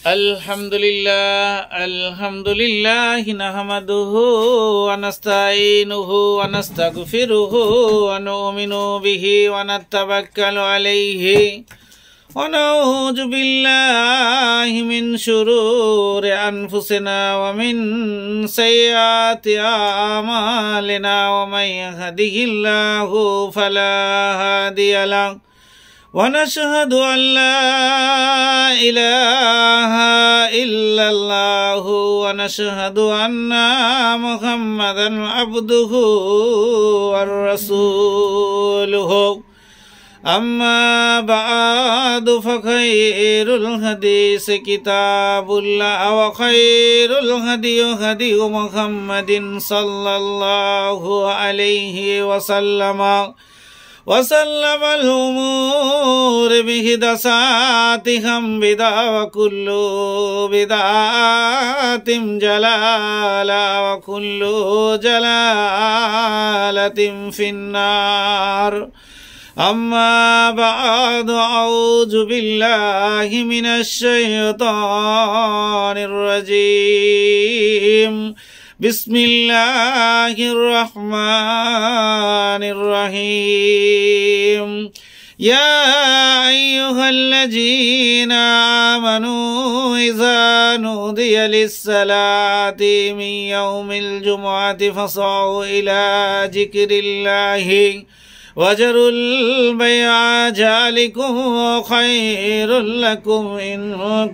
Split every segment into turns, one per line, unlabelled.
अल्हम्दुलिल्लाह नहमदुहु व नस्तईनुहु व नस्तगफिरुहु व नुमिनु बिहि व नतवक्कलु अलैहि व नऊज़ु बिल्लाहि मिन शुरूरि अनफुसिना व मिन सय्यिआति अमालिना व मन यहदिहिल्लाहु फला हादिय लहु ونشهد أن لا إله إلا الله ونشهد أن محمدا عبده ورسوله أما بعد فخير الحديث كتاب الله وخير الهدي هدي محمد صلى الله عليه وسلم وسلم الأمور بمحدثاتها بدعة وكل بدعة ضلالة وكل ضلالة في النار أما بعد أعوذ بالله من الشيطان الرجيم بسم الله الرحمن الرحيم يا أيها الذين آمنوا إذا نودي للصلاة من يوم الجمعة فاسعوا إلى ذكر الله وذروا البيع ذلكم خير لكم إن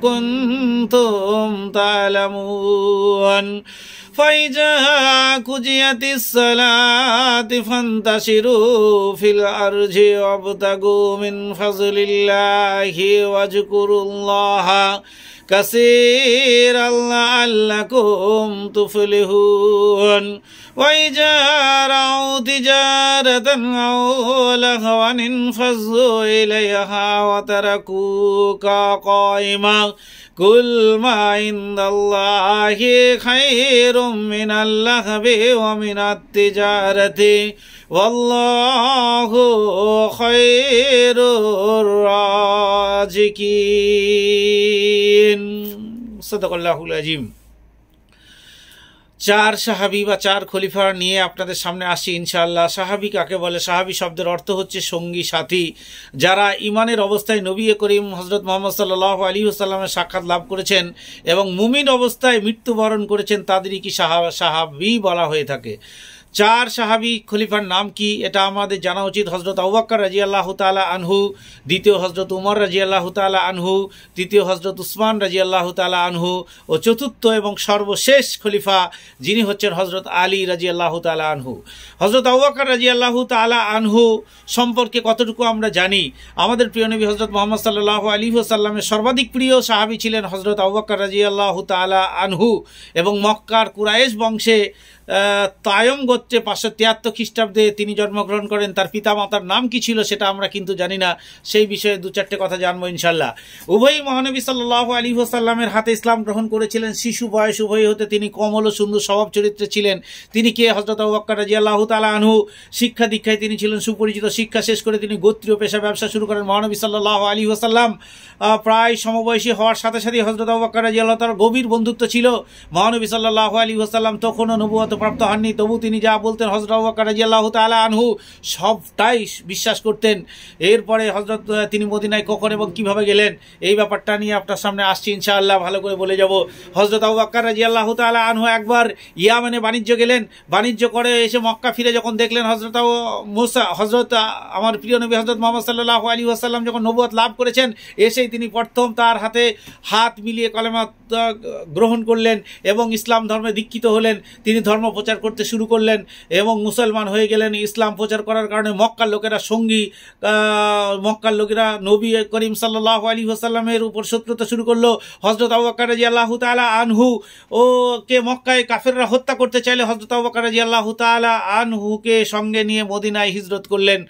كنتم تعلمون فإذا قضيت الصلاة فانتشروا في الأرض وابتغوا من فضل الله واذكروا الله كثيرا لعلكم تفلحون وإذا رأوا تجارة أو لهوا انفضوا إليها وتركوك قائما قل ما عند الله خير من اللهو ومن التجارة والله خير الرازقين صدق الله العظيم। চার সাহাবী বা চার খলিফা নিয়ে আপনাদের সামনে আসি ইনশাআল্লাহ। সাহাবী কাকে বলে? সাহাবী শব্দের অর্থ হচ্ছে সঙ্গী সাথী, যারা ইমানের অবস্থায় নবী করিম হযরত মুহাম্মদ সাল্লাল্লাহু আলাইহি ওয়াসাল্লামের সাক্ষাৎ লাভ করেছেন এবং মুমিন অবস্থায় মৃত্যুবরণ করেছেন, তাদেরই কি সাহাবী বলা হয়ে থাকে। চার সাহাবী খলিফার নাম কি এটা আমাদের জানা উচিত। হযরত আবু বকর রাদিয়াল্লাহু তাআলা আনহু, দ্বিতীয় হযরত উমর রাদিয়াল্লাহু তাআলা আনহু, তৃতীয় হযরত উসমান রাদিয়াল্লাহু তাআলা আনহু ও চতুর্থ এবং সর্বশেষ খলিফা যিনি হচ্ছেন হযরত আলী রাদিয়াল্লাহু তাআলা আনহু। হযরত আবু বকর রাদিয়াল্লাহু তাআলা আনহু সম্পর্কে কতটুকু আমরা জানি? আমাদের প্রিয় নবী হযরত মুহাম্মদ সাল্লাল্লাহু আলাইহি ওয়াসাল্লামের সর্বাধিক প্রিয় সাহাবী ছিলেন হযরত আবু বকর রাদিয়াল্লাহু তাআলা আনহু এবং মক্কার কুরাইশ বংশে তায়ম গোত্রে 573 খ্রিস্টাব্দে তিনি জন্মগ্রহণ করেন। তার পিতামাতার নাম কি ছিল সেটা আমরা কিন্তু জানি না, সেই বিষয়ে দু চারটে কথা জানবো ইনশাল্লাহ। উভয়ই মহানবী সাল্লাল্লাহু আলাইহি ওয়াসাল্লামের হাতে ইসলাম গ্রহণ করেছিলেন শিশু বয়স, উভয় হতে তিনি কোমল ও সুন্দর স্বভাব চরিত্রে ছিলেন। তিনি কে? হযরত আবু বকর রাদিয়াল্লাহু তাআলা আনহু। শিক্ষা দীক্ষায় তিনি ছিলেন সুপরিচিত। শিক্ষা শেষ করে তিনি গোত্রীয় পেশা ব্যবসা শুরু করেন। মহানবী সাল্লাল্লাহু আলাইহি ওয়াসাল্লাম প্রায় সমবয়সী হওয়ার সাথে সাথে হযরত আবু বকর রাদিয়াল্লাহু তাআলার গভীর বন্ধুত্ব ছিল। মহানবী সাল্লাল্লাহু আলাইহি ওয়াসাল্লাম তখনও নবুয়ত প্রাপ্ত হননি, তবু তিনি যা বলতেন হযরত আবু বকর রাদিয়াল্লাহু তাআলা আনহু সবটাই বিশ্বাস করতেন। এরপরে হযরত তিনি মদিনায় কখন এবং কিভাবে গেলেন এই ব্যাপারটা নিয়ে আপনার সামনে আসছি ইনশাআল্লাহ, ভালো করে বলে যাব। হযরত আবু বকর রাদিয়াল্লাহু তাআলা আনহু একবার ইয়ামেনে বাণিজ্য গেলেন। বাণিজ্য করে এসে মক্কা ফিরে যখন দেখলেন হযরত আমার প্রিয় নবী হযরত মুহাম্মদ সাল্লাল্লাহু আলাইহি ওয়াসাল্লাম যখন নবুয়ত লাভ করেছেন, এসেই তিনি প্রথম তার হাতে হাত মিলিয়ে কলেমা গ্রহণ করলেন এবং ইসলাম ধর্মে দীক্ষিত হলেন। তিনি ধর্ম প্রচার করতে শুরু করলেন এবং মুসলমান হয়ে গেলেন। ইসলাম প্রচার করার কারণে মক্কার লোকেরা মক্কার লোকেরা নবী করিম সাল্লাল্লাহু আলাইহি ওয়াসাল্লামের উপর শত্রুতা শুরু করলো। হযরত আবু বকর রাদিয়াল্লাহু তাআলা আনহু কে মক্কায় কাফেররা হত্যা করতে চাইলে হযরত আবু বকর রাদিয়াল্লাহু তাআলা আনহুকে সঙ্গে নিয়ে মদিনায় হিজরত করলেন।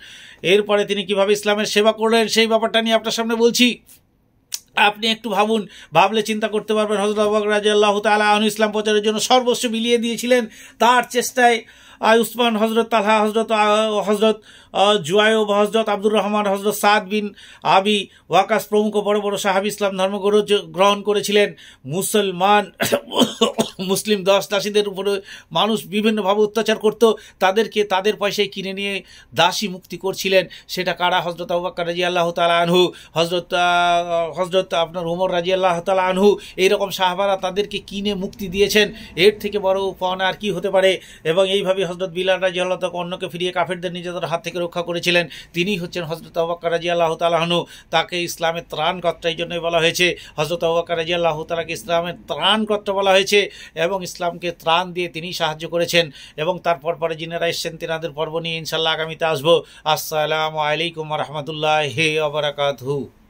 এরপরে তিনি কিভাবে ইসলামের সেবা করলেন সেই ব্যাপারটা নিয়ে আপনার সামনে বলছি। আপনি একটু ভাবুন, ভাবলে চিন্তা করতে পারবেন। হযরত আবু বকর রাদিয়াল্লাহু তাআলা আনহু ইসলাম প্রচারের জন্য সর্বস্ব বিলিয়ে দিয়েছিলেন। তার চেষ্টায় উসমান, হজরত তালহা, হজরত জুয়াইব, হজরত আব্দুর রহমান, হজরত সাদ বিন আবি ওয়াকাস প্রমুখ বড় বড় সাহাবী ইসলাম ধর্ম গ্রহণ করেছিলেন। মুসলিম দাসীদের উপরে মানুষ বিভিন্নভাবে অত্যাচার করত, তাদেরকে তাদের পয়সায় কিনে নিয়ে দাসী মুক্তি করছিলেন। সেটা কারা? হজরত আবু বকর রাদিয়াল্লাহু তাআলা আনহু, হজরত আপনার ওমর রাদিয়াল্লাহু তাআলা আনহু, এইরকম সাহাবারা তাদেরকে কিনে মুক্তি দিয়েছেন। এর থেকে বড় পাওনা আর কি হতে পারে? এবং এইভাবে হজরত বিলাল রাদিয়াল্লাহু তাআলা অন্যকে ফিরিয়ে কাফেরদের নিজেদের হাত থেকে রক্ষা করেছিলেন। তিনি হচ্ছেন হজরত আবু বকর রাদিয়াল্লাহু তাআলা আনহু। তাকে ইসলামের ত্রাণকর্তা এই জন্যই বলা হয়েছে। হজরত আবু বকর রাদিয়াল্লাহু তাআলাকে ইসলামের ত্রাণকর্তা বলা হয়েছে এবং ইসলামকে ত্রাণ দিয়ে তিনি সাহায্য করেছেন। এবং তারপর পরে যিনারা এসছেন তিনাদের পর্ব নিয়ে ইনশাল্লাহ আগামীতে আসবো। আসসালামু আলাইকুম ওয়া রাহমাতুল্লাহি ওয়া বারাকাতুহু।